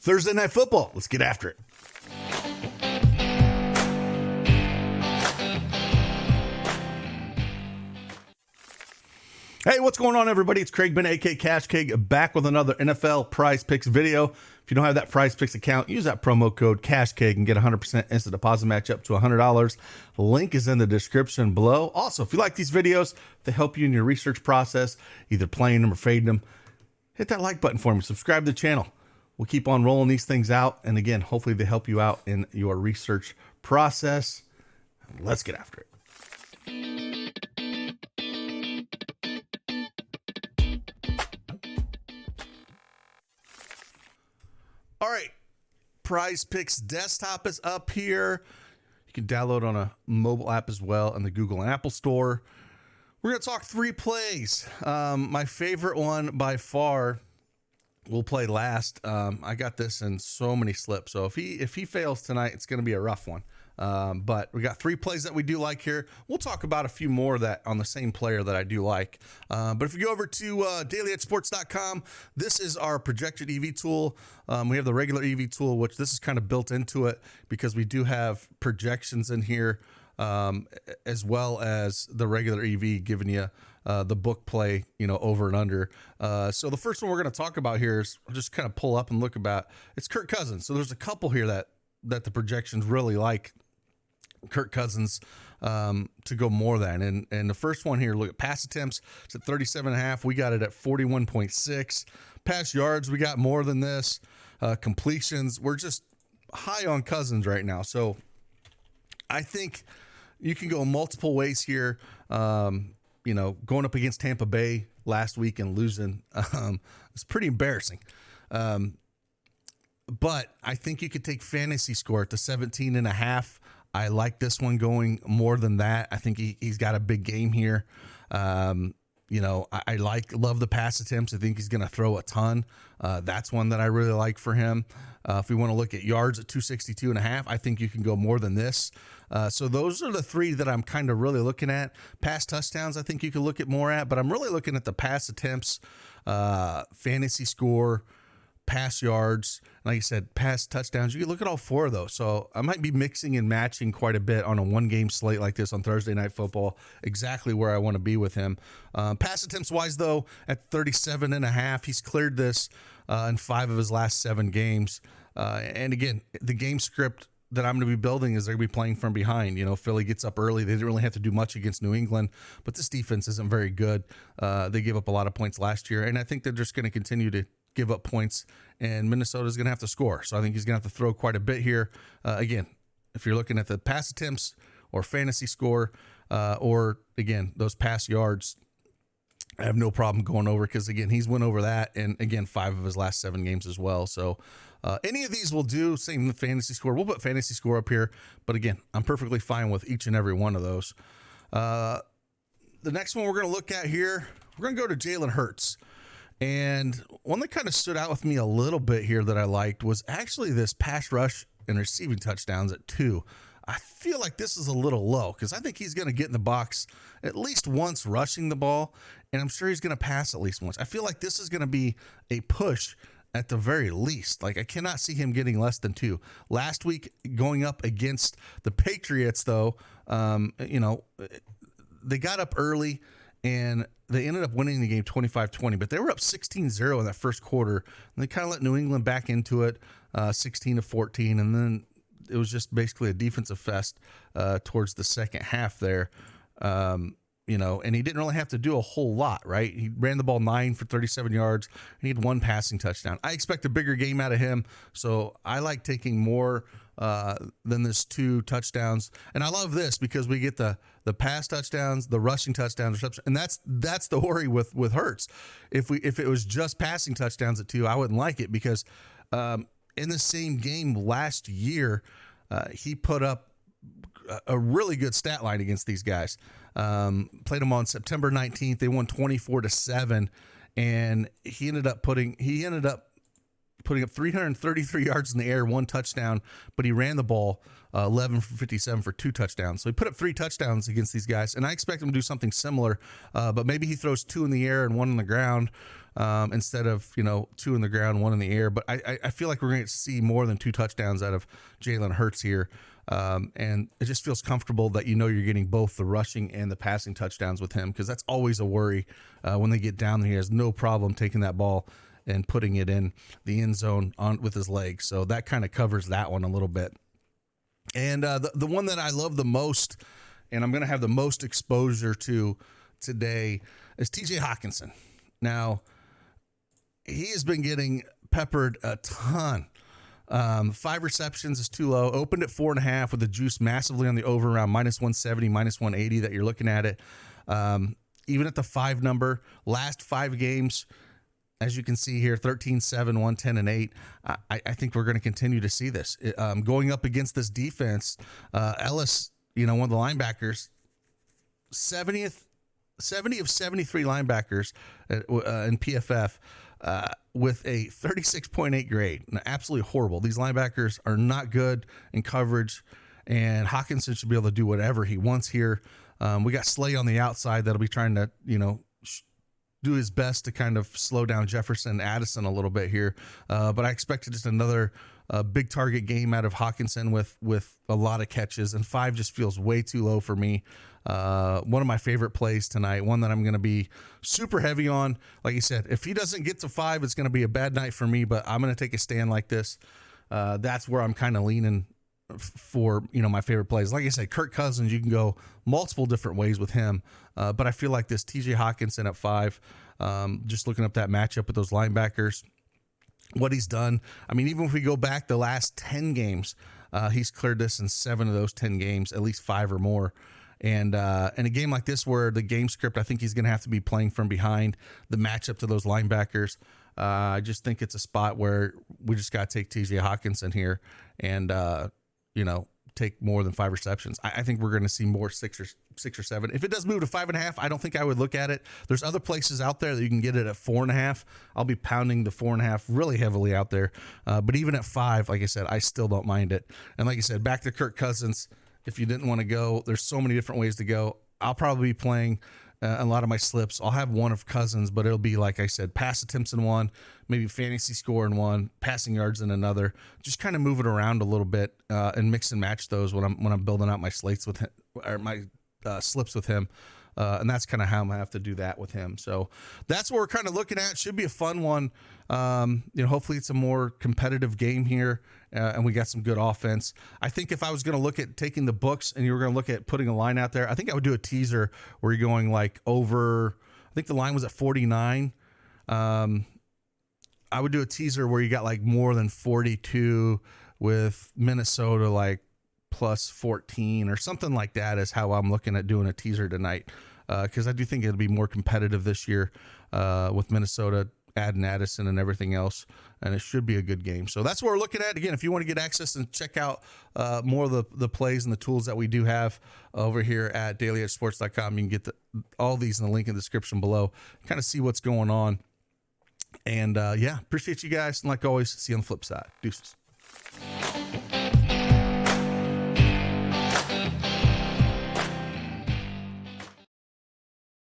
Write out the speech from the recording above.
Thursday Night Football. Let's get after it. Hey, what's going on, everybody? It's Craig Ben, a.k.a. Cash Cake, back with another NFL PrizePicks video. If you don't have that PrizePicks account, use that promo code CashCake and get 100% instant deposit match up to $100. The link is in the description below. Also, if you like these videos, they help you in your research process, either playing them or fading them, hit that like button for me. Subscribe to the channel. We'll keep on rolling these things out. And again, hopefully they help you out in your research process. Let's get after it. All right, PrizePicks desktop is up here. You can download on a mobile app as well in the Google and Apple Store. We're going to talk three plays. My favorite one by far, we'll play last. I got this in so many slips, so if he fails tonight, it's going to be a rough one. But we got three plays that we do like here. We'll talk about a few more that on the same player that I do like. But if you go over to dailyedgesports.com, this is our projected EV tool. We have the regular EV tool, which this is kind of built into it because we do have projections in here, as well as the regular EV giving you the book play, over and under. So the first one we're going to talk about here is I'll just kind of pull up and look about. It's Kirk Cousins. So there's a couple here that the projections really like Kirk Cousins to go more than. And the first one here, look at pass attempts. It's at 37.5. We got it at 41.6. Pass yards, we got more than this. Completions, we're just high on Cousins right now. So I think you can go multiple ways here. Going up against Tampa Bay last week and losing, it's pretty embarrassing. But I think you could take fantasy score at the 17.5. I like this one going more than that. I think he's got a big game here. I love the pass attempts. I think he's going to throw a ton. That's one that I really like for him. If we want to look at yards at 262.5, I think you can go more than this. So those are the three that I'm kind of really looking at. Pass touchdowns, I think you could look at more at, but I'm really looking at the pass attempts, fantasy score, pass yards, like you said, pass touchdowns. You can look at all four of those. So I might be mixing and matching quite a bit on a one-game slate like this on Thursday Night Football, exactly where I want to be with him. Pass attempts-wise, though, at 37.5, he's cleared this in 5 of his last 7 games. And again, the game script that I'm going to be building is they're going to be playing from behind. Philly gets up early. They didn't really have to do much against New England, but this defense isn't very good. They gave up a lot of points last year, and I think they're just going to continue to give up points, and Minnesota's going to have to score. So I think he's going to have to throw quite a bit here. Again, if you're looking at the pass attempts or fantasy score, or again, those pass yards, I have no problem going over because, again, he's went over that. And again, 5 of his last 7 games as well. So any of these will do. Same with fantasy score. We'll put fantasy score up here. But again, I'm perfectly fine with each and every one of those. The next one we're going to look at here, we're going to go to Jalen Hurts. And one that kind of stood out with me a little bit here that I liked was actually this pass rush and receiving touchdowns at 2. I feel like this is a little low because I think he's going to get in the box at least once rushing the ball, and I'm sure he's going to pass at least once. I feel like this is going to be a push at the very least. Like, I cannot see him getting less than 2. Last week, going up against the Patriots, though, they got up early, and they ended up winning the game 25-20, but they were up 16-0 in that first quarter. And they kind of let New England back into it, 16-14, and then it was just basically a defensive fest towards the second half there. And he didn't really have to do a whole lot, right? He ran the ball 9 for 37 yards, and he had 1 passing touchdown. I expect a bigger game out of him, so I like taking more than this 2 touchdowns. And I love this because we get the pass touchdowns, the rushing touchdowns, and that's the worry with Hurts. If it was just passing touchdowns at 2, I wouldn't like it because in the same game last year, he put up a really good stat line against these guys. Played them on September 19th. They won 24-7, and he ended up putting putting up 333 yards in the air, 1 touchdown, but he ran the ball 11 for 57 for 2 touchdowns. So he put up 3 touchdowns against these guys, and I expect him to do something similar, but maybe he throws 2 in the air and 1 on the ground instead of, 2 in the ground, 1 in the air. But I feel like we're going to see more than 2 touchdowns out of Jalen Hurts here. And it just feels comfortable that you're getting both the rushing and the passing touchdowns with him, because that's always a worry when they get down there. He has no problem taking that ball and putting it in the end zone on with his legs. So that kind of covers that one a little bit. And the one that I love the most, and I'm going to have the most exposure to today, is TJ Hawkinson. Now, he has been getting peppered a ton. 5 receptions is too low. Opened at 4.5 with the juice massively on the over around -170, -180 that you're looking at it. Even at the 5 number, last 5 games, as you can see here, 13-7, 110 and 8. I think we're going to continue to see this. Going up against this defense, Ellis, one of the linebackers, 70 of 73 linebackers in PFF, with a 36.8 grade. Absolutely horrible. These linebackers are not good in coverage, and Hawkinson should be able to do whatever he wants here. We got Slay on the outside that'll be trying to, do his best to kind of slow down Jefferson and Addison a little bit here. But I expected just another big target game out of Hawkinson with a lot of catches, and 5 just feels way too low for me. One of my favorite plays tonight, one that I'm going to be super heavy on. Like I said, if he doesn't get to 5, it's going to be a bad night for me, but I'm going to take a stand like this. That's where I'm kind of leaning for, my favorite plays. Like I said, Kirk Cousins, you can go multiple different ways with him. But I feel like this TJ Hawkinson at 5, just looking up that matchup with those linebackers, what he's done. I mean, even if we go back the last 10 games, he's cleared this in 7 of those 10 games, at least 5 or more. And in a game like this where the game script, I think he's going to have to be playing from behind, the matchup to those linebackers, I just think it's a spot where we just got to take TJ Hawkinson here and, take more than 5 receptions. I think we're going to see more 6 or 7. If it does move to 5.5, I don't think I would look at it. There's other places out there that you can get it at 4.5. I'll be pounding the 4.5 really heavily out there. But even at 5, like I said, I still don't mind it. And like I said, back to Kirk Cousins. If you didn't want to go, there's so many different ways to go. I'll probably be playing a lot of my slips. I'll have one of Cousins, but it'll be, like I said, pass attempts in one, maybe fantasy score in one, passing yards in another. Just kind of move it around a little bit and mix and match those when I'm building out my slates with him, or my slips with him. And that's kind of how I'm going to have to do that with him. So that's what we're kind of looking at. Should be a fun one. Hopefully it's a more competitive game here, and we got some good offense. I think if I was going to look at taking the books and you were going to look at putting a line out there, I think I would do a teaser where you're going like over, I think the line was at 49. I would do a teaser where you got like more than 42 with Minnesota, like plus 14 or something like that is how I'm looking at doing a teaser tonight. Because I do think it'll be more competitive this year with Minnesota adding Addison and everything else, and it should be a good game. So that's what we're looking at. Again, if you want to get access and check out more of the plays and the tools that we do have over here at dailyedgesports.com, you can get all these in the link in the description below, kind of see what's going on. And appreciate you guys. And like always, see you on the flip side. Deuces.